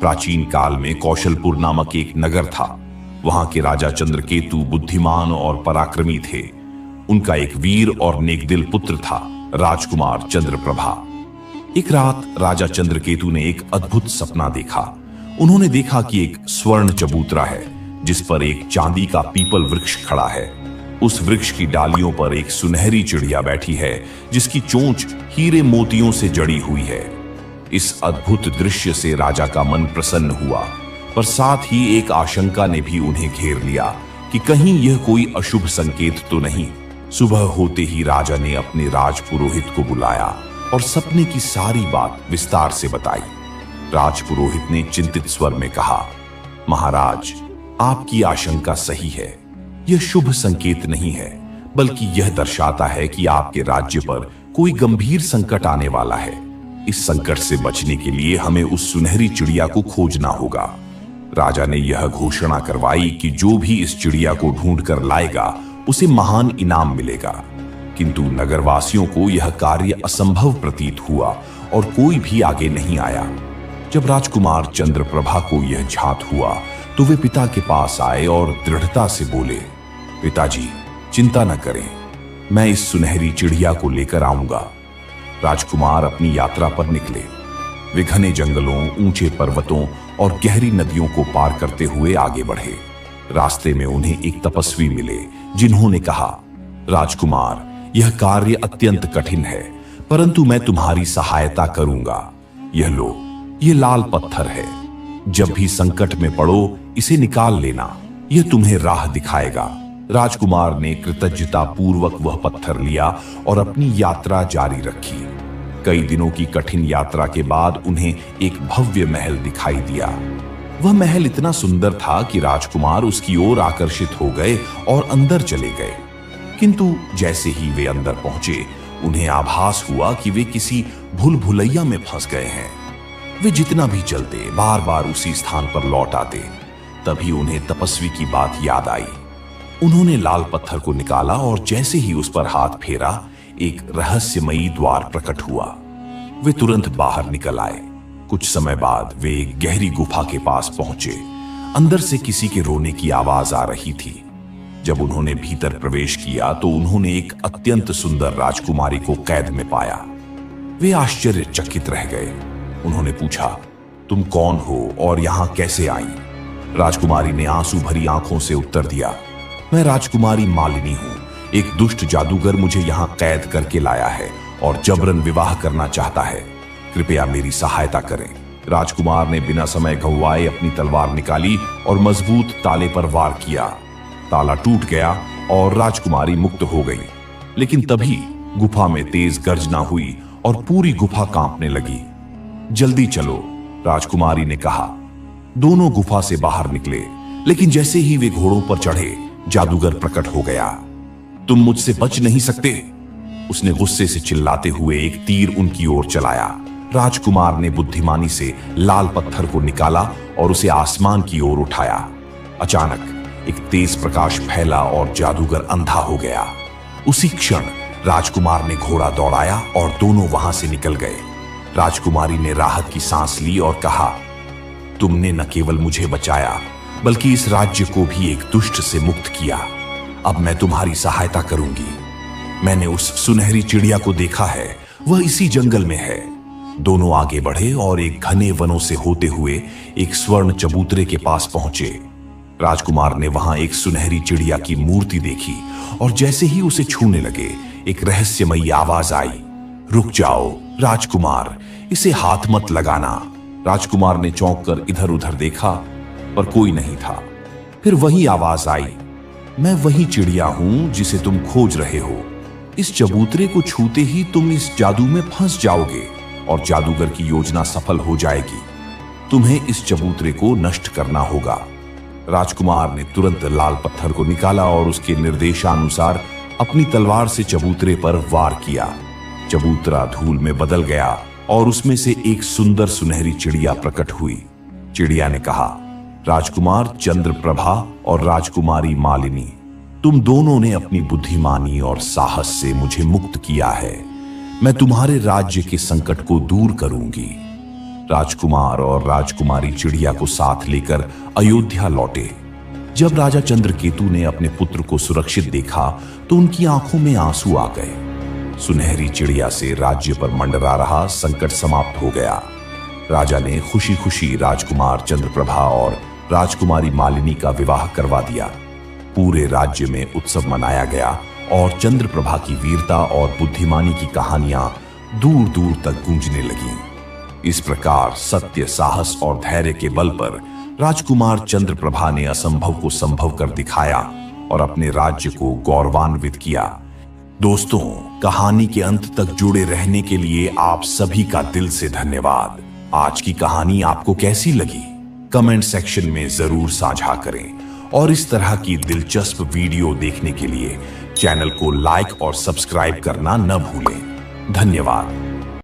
प्राचीन काल में कौशलपुर नामक एक नगर था। वहां के राजा चंद्रकेतु बुद्धिमान और पराक्रमी थे। उनका एक वीर और नेकदिल पुत्र था, राजकुमार चंद्रप्रभा। एक रात राजा चंद्रकेतु ने एक अद्भुत सपना देखा। उन्होंने देखा कि एक स्वर्ण चबूतरा है जिस पर एक चांदी का पीपल वृक्ष खड़ा है। उस वृक्ष की डालियों पर एक सुनहरी चिड़िया बैठी है जिसकी चोंच हीरे मोतियों से जड़ी हुई है। इस अद्भुत दृश्य से राजा का मन प्रसन्न हुआ, पर साथ ही एक आशंका ने भी उन्हें घेर लिया कि कहीं यह कोई अशुभ संकेत तो नहीं। सुबह होते ही राजा ने अपने राजपुरोहित को बुलाया और सपने की सारी बात विस्तार से बताई। राजपुरोहित ने चिंतित स्वर में कहा, महाराज, आपकी आशंका सही है। यह शुभ संकेत नहीं है, बल्कि यह दर्शाता है कि आपके राज्य पर कोई गंभीर संकट आने वाला है। इस संकट से बचने के लिए हमें उस सुनहरी चिड़िया को खोजना होगा। राजा ने यह घोषणा करवाई कि जो भी इस चिड़िया को ढूंढ कर लाएगा उसे महान इनाम मिलेगा। किंतु नगरवासियों को यह कार्य असंभव प्रतीत हुआ और कोई भी आगे नहीं आया। जब राजकुमार चंद्रप्रभा को यह झात हुआ तो वे पिता के पास आए और दृढ़ता से बोले, पिताजी, चिंता न करें, मैं इस सुनहरी चिड़िया को लेकर आऊंगा। राजकुमार अपनी यात्रा पर निकले। वे घने जंगलों, ऊंचे पर्वतों और गहरी नदियों को पार करते हुए आगे बढ़े। रास्ते में उन्हें एक तपस्वी मिले जिन्होंने कहा, राजकुमार, यह कार्य अत्यंत कठिन है, परंतु मैं तुम्हारी सहायता करूंगा। यह लो, यह लाल पत्थर है। जब भी संकट में पड़ो इसे निकाल लेना, यह तुम्हें राह दिखाएगा। राजकुमार ने कृतज्ञता पूर्वक वह पत्थर लिया और अपनी यात्रा जारी रखी। कई दिनों की कठिन यात्रा के बाद उन्हें एक भव्य महल दिखाई दिया। वह महल इतना सुंदर था कि राजकुमार उसकी ओर आकर्षित हो गए और अंदर चले गए। किंतु जैसे ही वे अंदर पहुंचे, उन्हें आभास हुआ कि वे किसी भूल भुलैया में फंस गए हैं। वे जितना भी चलते, बार बार उसी स्थान पर लौट आते। तभी उन्हें तपस्वी की बात याद आई। उन्होंने लाल पत्थर को निकाला और जैसे ही उस पर हाथ फेरा, एक रहस्यमयी द्वार प्रकट हुआ। वे तुरंत बाहर निकल आए। कुछ समय बाद वे एक गहरी गुफा के पास पहुंचे। अंदर से किसी के रोने की आवाज आ रही थी। जब उन्होंने भीतर प्रवेश किया तो उन्होंने एक अत्यंत सुंदर राजकुमारी को कैद में पाया। वे आश्चर्यचकित रह गए। उन्होंने पूछा, तुम कौन हो और यहां कैसे आई? राजकुमारी ने आंसू भरी आंखों से उत्तर दिया, मैं राजकुमारी मालिनी हूं। एक दुष्ट जादूगर मुझे यहां कैद करके लाया है और जबरन विवाह करना चाहता है। कृपया मेरी सहायता करें। राजकुमार ने बिना समय गंवाए अपनी तलवार निकाली और मजबूत ताले पर वार किया। ताला टूट गया और राजकुमारी मुक्त हो गई। लेकिन तभी गुफा में तेज गर्जना हुई और पूरी गुफा कांपने लगी। जल्दी चलो, राजकुमारी ने कहा। दोनों गुफा से बाहर निकले, लेकिन जैसे ही वे घोड़ों पर चढ़े, जादूगर प्रकट हो गया। तुम मुझसे बच नहीं सकते, उसने गुस्से से चिल्लाते हुए एक तीर उनकी ओर चलाया। राजकुमार ने बुद्धिमानी से लाल पत्थर को निकाला और उसे आसमान की ओर उठाया। अचानक एक तेज प्रकाश फैला और जादूगर अंधा हो गया। उसी क्षण राजकुमार ने घोड़ा दौड़ाया और दोनों वहां से निकल गए। राजकुमारी ने राहत की सांस ली और कहा, तुमने न केवल मुझे बचाया, बल्कि इस राज्य को भी एक दुष्ट से मुक्त किया। अब मैं तुम्हारी सहायता करूंगी। मैंने उस सुनहरी चिड़िया को देखा है, वह इसी जंगल में है। दोनों आगे बढ़े और एक घने वनों से होते हुए एक स्वर्ण चबूतरे के पास पहुंचे। राजकुमार ने वहां एक सुनहरी चिड़िया की मूर्ति देखी और जैसे ही उसे छूने लगे, एक रहस्यमयी आवाज आई, रुक जाओ राजकुमार, इसे हाथ मत लगाना। राजकुमार ने चौंक कर इधर उधर देखा, पर कोई नहीं था। फिर वही आवाज आई, मैं वही चिड़िया हूं जिसे तुम खोज रहे हो। इस चबूतरे को छूते ही तुम इस जादू में फंस जाओगे और जादूगर की योजना सफल हो जाएगी। तुम्हें इस चबूतरे को नष्ट करना होगा। राजकुमार ने तुरंत लाल पत्थर को निकाला और उसके निर्देशानुसार अपनी तलवार से चबूतरे पर वार किया। चबूतरा धूल में बदल गया और उसमें से एक सुंदर सुनहरी चिड़िया प्रकट हुई। चिड़िया ने कहा, राजकुमार चंद्रप्रभा और राजकुमारी मालिनी, तुम दोनों ने अपनी बुद्धिमानी और साहस से मुझे मुक्त किया है। मैं तुम्हारे राज्य के संकट को दूर करूंगी। राजकुमार और राजकुमारी चिड़िया को साथ लेकर अयोध्या लौटे। जब राजा चंद्रकेतु ने अपने पुत्र को सुरक्षित देखा तो उनकी आंखों में आंसू आ गए। सुनहरी चिड़िया से राज्य पर मंडरा रहा संकट समाप्त हो गया। राजा ने खुशी खुशी राजकुमार चंद्रप्रभा और राजकुमारी मालिनी का विवाह करवा दिया। पूरे राज्य में उत्सव मनाया गया और चंद्रप्रभा की वीरता और बुद्धिमानी की कहानियां दूर दूर तक गूंजने लगीं। इस प्रकार सत्य, साहस और धैर्य के बल पर राजकुमार चंद्रप्रभा ने असंभव को संभव कर दिखाया और अपने राज्य को गौरवान्वित किया। दोस्तों, कहानी के अंत तक जुड़े रहने के लिए आप सभी का दिल से धन्यवाद। आज की कहानी आपको कैसी लगी? कमेंट सेक्शन में जरूर साझा करें और इस तरह की दिलचस्प वीडियो देखने के लिए चैनल को लाइक और सब्सक्राइब करना न भूलें। धन्यवाद।